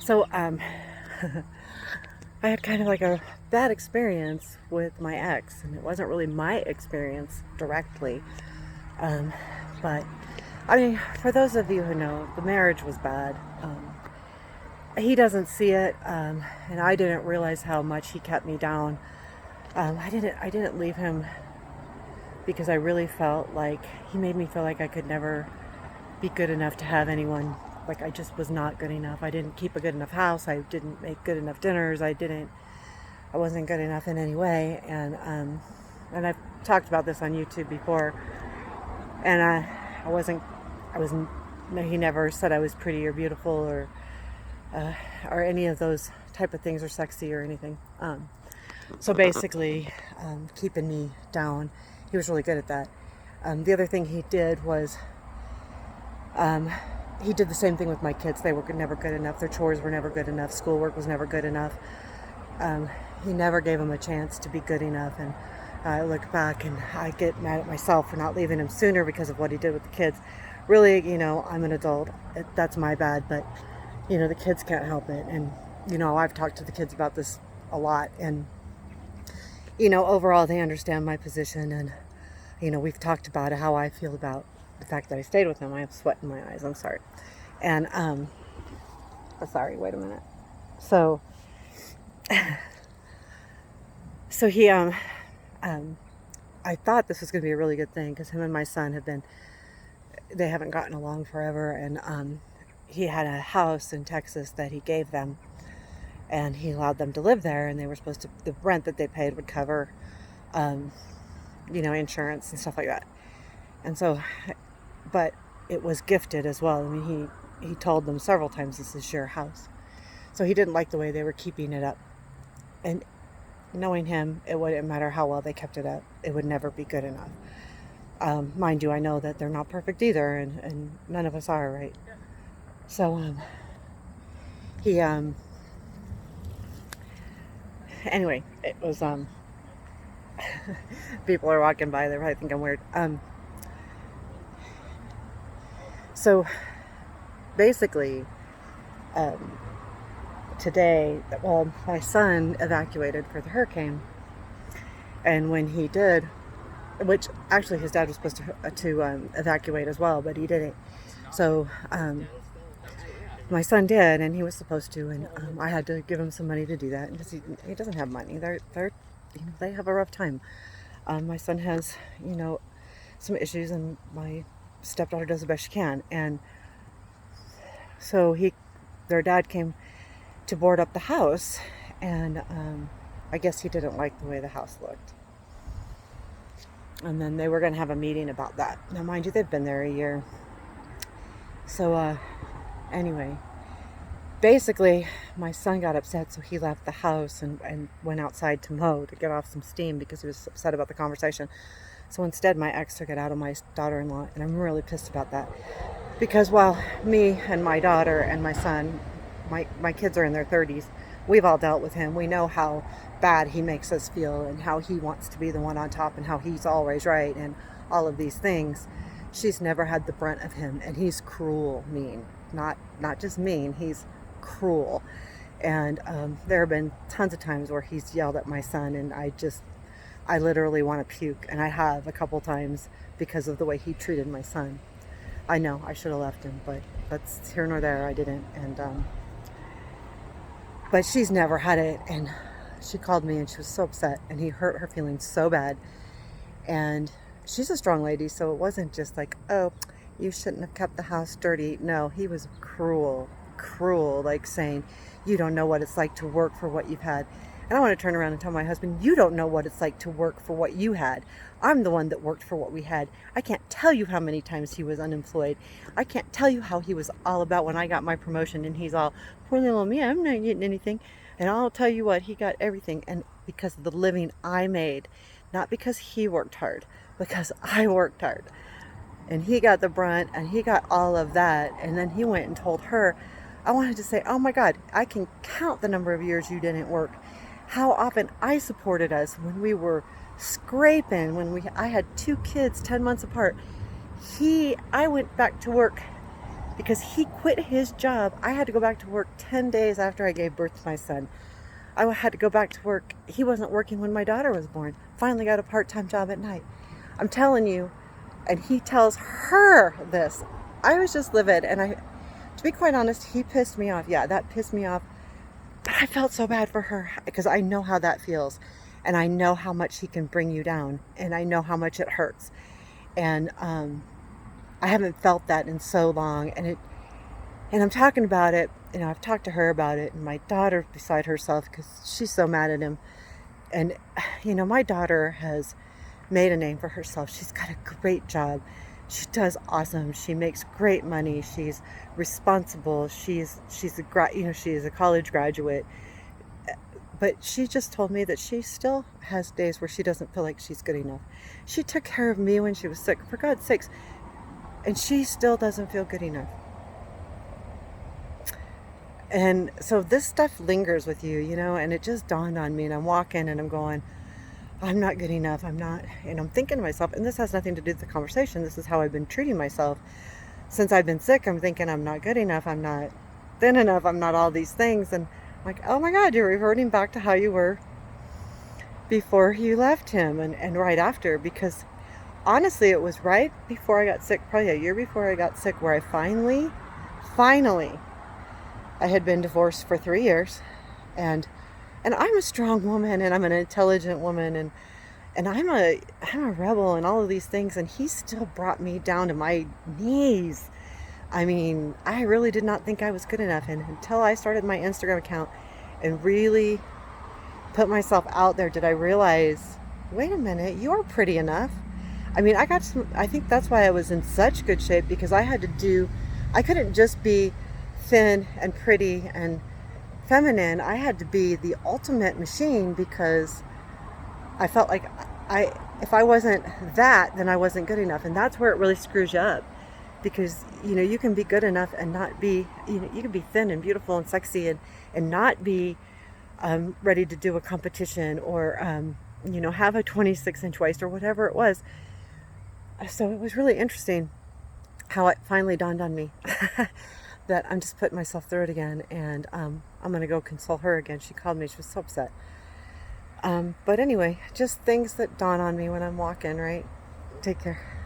So, I had kind of like a bad experience with my ex, and it wasn't really my experience directly. Um, but, I mean, for those of you who know, the marriage was bad. He doesn't see it, and I didn't realize how much he kept me down. I didn't leave him because I really felt like he made me feel like I could never be good enough to have anyone. Like I just was not good enough. I didn't keep a good enough house. I didn't make good enough dinners. I wasn't good enough in any way. And I've talked about this on YouTube before. And I wasn't. I was. No, he never said I was pretty or beautiful uh, or any of those type of things or sexy or anything. So basically, keeping me down. He was really good at that. The other thing he did was um, he did the same thing with my kids. They were never good enough. Their chores were never good enough. Schoolwork was never good enough. Um, he never gave them a chance to be good enough. And I look back and I get mad at myself for not leaving him sooner because of what he did with the kids. Really, I'm an adult. That's my bad. But, the kids can't help it. And, I've talked to the kids about this a lot. And, overall, they understand my position. And, we've talked about how I feel about the fact that I stayed with him. I have sweat in my eyes. I'm sorry. And, sorry, wait a minute. So, so um, I thought this was going to be a really good thing because him and my son they haven't gotten along forever. And, he had a house in Texas that he gave them and he allowed them to live there. And they were supposed to, the rent that they paid would cover, um, insurance and stuff like that. And so, but it was gifted as well. I mean, he told them several times, this is your house. So he didn't like the way they were keeping it up. And knowing him, it wouldn't matter how well they kept it up. It would never be good enough. Mind you, I know that they're not perfect either, and none of us are, right? So, he, anyway, it was, people are walking by, they probably think I'm weird. So basically, um, today, well, my son evacuated for the hurricane, and when he did, which actually his dad was supposed to evacuate as well, but he didn't. So my son did, and he was supposed to, and I had to give him some money to do that because he doesn't have money. They have a rough time. My son has some issues, and my stepdaughter does the best she can, and so their dad came to board up the house, and I guess he didn't like the way the house looked. And then they were going to have a meeting about that. Now, mind you, they've been there a year. So, anyway, basically, my son got upset, so he left the house and went outside to mow to get off some steam because he was upset about the conversation. So instead, my ex took it out on my daughter-in-law, and I'm really pissed about that. Because while me and my daughter and my son, my kids are in their 30s, we've all dealt with him. We know how bad he makes us feel and how he wants to be the one on top and how he's always right and all of these things. She's never had the brunt of him, and he's cruel, mean. Not just mean, he's cruel. And there have been tons of times where he's yelled at my son, and I literally want to puke. And I have a couple times because of the way he treated my son. I know I should have left him, but that's here nor there. I didn't. And but she's never had it, and she called me and she was so upset, and he hurt her feelings so bad. And she's a strong lady, so it wasn't just like, oh, you shouldn't have kept the house dirty. No, he was cruel, like saying, you don't know what it's like to work for what you've had. And I want to turn around and tell my husband, you don't know what it's like to work for what you had. I'm the one that worked for what we had. I can't tell you how many times he was unemployed. I can't tell you how he was all about when I got my promotion, and he's all, poor little me, I'm not getting anything. And I'll tell you what, he got everything, and because of the living I made, not because he worked hard, because I worked hard. And he got the brunt, and he got all of that, and then he went and told her. I wanted to say, oh my God, I can count the number of years you didn't work. How often I supported us when we were scraping, I had 2 kids 10 months apart. I went back to work because he quit his job. I had to go back to work 10 days after I gave birth to my son. I had to go back to work. He wasn't working when my daughter was born. Finally got a part-time job at night. I'm telling you, and he tells her this. I was just livid, and to be quite honest, he pissed me off. Yeah, that pissed me off. But I felt so bad for her because I know how that feels, and I know how much he can bring you down, and I know how much it hurts. And I haven't felt that in so long, and I'm talking about it. I've talked to her about it, and my daughter's beside herself because she's so mad at him. And my daughter has made a name for herself. She's got a great job. She does awesome. She makes great money. She's responsible. She's a college graduate. But she just told me that she still has days where she doesn't feel like she's good enough. She took care of me when she was sick, for God's sakes, and she still doesn't feel good enough. And so this stuff lingers with you, and it just dawned on me, and I'm walking and I'm going, I'm not good enough. I'm not, and I'm thinking to myself, and this has nothing to do with the conversation. This is how I've been treating myself since I've been sick. I'm thinking I'm not good enough. I'm not thin enough. I'm not all these things. And I'm like, oh my God, you're reverting back to how you were before you left him and right after. Because honestly, it was right before I got sick, probably a year before I got sick, where I finally, I had been divorced for 3 years, and I'm a strong woman, and I'm an intelligent woman, and I'm a rebel and all of these things, and he still brought me down to my knees. I mean, I really did not think I was good enough, and until I started my Instagram account and really put myself out there, did I realize, wait a minute, you're pretty enough. I mean, I think that's why I was in such good shape, because I couldn't just be thin and pretty and feminine. I had to be the ultimate machine, because I felt like if I wasn't that, then I wasn't good enough. And that's where it really screws you up, because you can be good enough and not be, you can be thin and beautiful and sexy and not be ready to do a competition, or have a 26-inch waist or whatever it was. So it was really interesting how it finally dawned on me that I'm just putting myself through it again, and I'm going to go console her again. She called me. She was so upset. But anyway, just things that dawn on me when I'm walking, right? Take care.